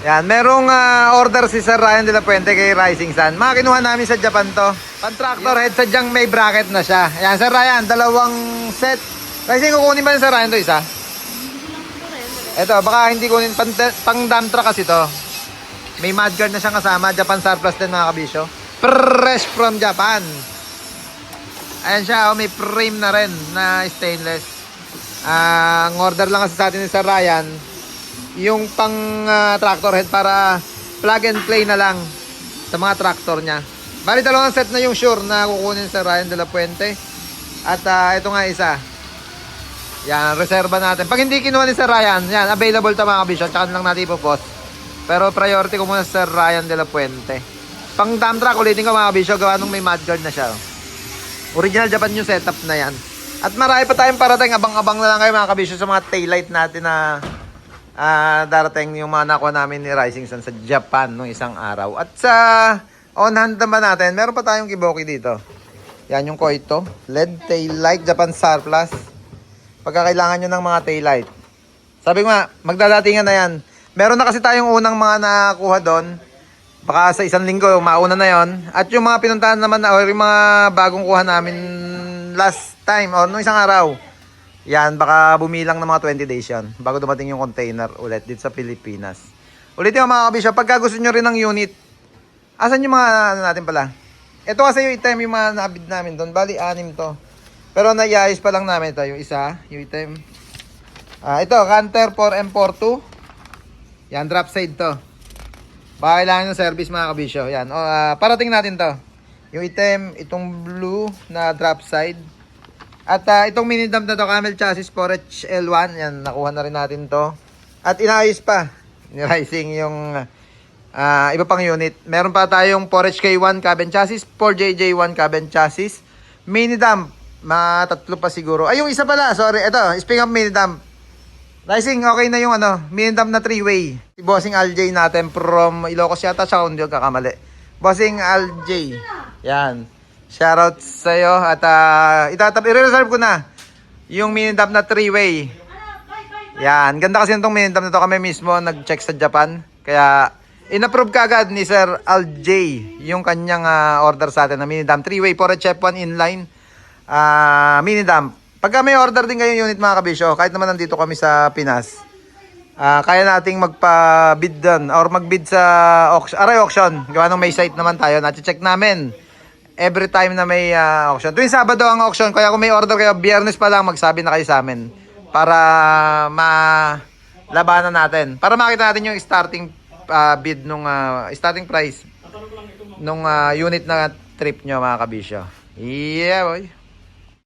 Yan, merong order si Sir Ryan de la Puente kay Rising Sun. Mga kinuha namin sa Japan to. Pan-tractor head, sadyang may bracket na siya. Yan, Sir Ryan, dalawang set. Rising, kukunin ba ni Sir Ryan to isa? Ito, baka hindi kunin, pang dump truck kasi to. May mudguard na siyang kasama, Japan surplus din mga kabisyo. Fresh from Japan. Ayan siya, may frame na rin na stainless. Ang order lang kasi sa atin ni Sir Ryan, yung pang tractor head para plug and play na lang sa mga tractor niya. Bali dalawang set na yung sure na kukunin sa Ryan de la Puente. At ito nga isa. Yan, reserva natin. Pag hindi kinuha ni Sir Ryan, yan, available to mga kabisyon. Tsaka lang natin ipopost. Pero priority ko muna sa Sir Ryan de la Puente. Pang dump truck, ulitin ko mga kabisyon, gawa nung may mudguard na siya. Original Japan yung setup na yan. At marami pa tayong parating. Abang-abang na lang kayo mga kabisyon sa mga taillight natin na darating yung mga nakuha namin ni Rising Sun sa Japan nung isang araw. At sa on hand naman natin, meron pa tayong Kiboki dito. Yan yung Koito. LED taillight, Japan surplus. Pagkakailangan nyo ng mga taillight. Sabi ko nga, magdadatingan na yan. Meron na kasi tayong unang mga nakuha doon. Baka sa isang linggo, mauna na yon. At yung mga pinuntahan naman na, or yung mga bagong kuha namin last time, or nung isang araw. Yan, baka bumilang ng mga 20 days yan bago dumating yung container ulit dito sa Pilipinas. Ulitin mo mga kabisyo, pagka gusto nyo rin ng unit, asan yung mga ano natin pala? Ito kasi yung item yung mga nabid namin doon. Bali, 6 to. Pero naiayos pa lang namin ito. Yung isa, yung item. Ito, Canter 4M42. Yan, drop side to. Baka kailangan ng service mga kabisyo. Yan, parating natin to. Yung item, itong blue na drop side. At itong mini dump na to, Camel Chassis 4HL1, yan, nakuha na rin natin to. At inaayos pa ni Rising yung iba pang unit. Meron pa tayong 4HK1 cabin chassis, 4JJ1 cabin chassis, mini dump, mga tatlo pa siguro. Ay, yung isa pala, sorry, ito, speaking of mini dump. Rising, okay na yung mini dump na 3-way. Si Bossing Aljay natin from Ilocos yata, siya kundi yung kakamali. Bossing Aljay, yan. Shoutout sa'yo at i-reserve ko na yung mini dump na 3-way. Yan, ganda kasi itong mini dump na to. Kami mismo nag-check sa Japan. Kaya in-approve kagad ni Sir LJ yung kanyang order sa atin na mini dump 3-way 4HF1 inline mini dump. Pagka may order din kayo unit mga kabisyo, kahit naman nandito kami sa Pinas, kaya nating magpa-bid doon or mag-bid sa auction. Gawa nung may site naman tayo, na-check namin every time na may auction. Tuwing Sabado ang auction, kaya kung may order kayo, Biyernes pa lang magsabi na kayo sa amin para malabanan natin. Para makita natin yung starting bid nung starting price nung unit na trip nyo mga kabisyo. Yeah boy.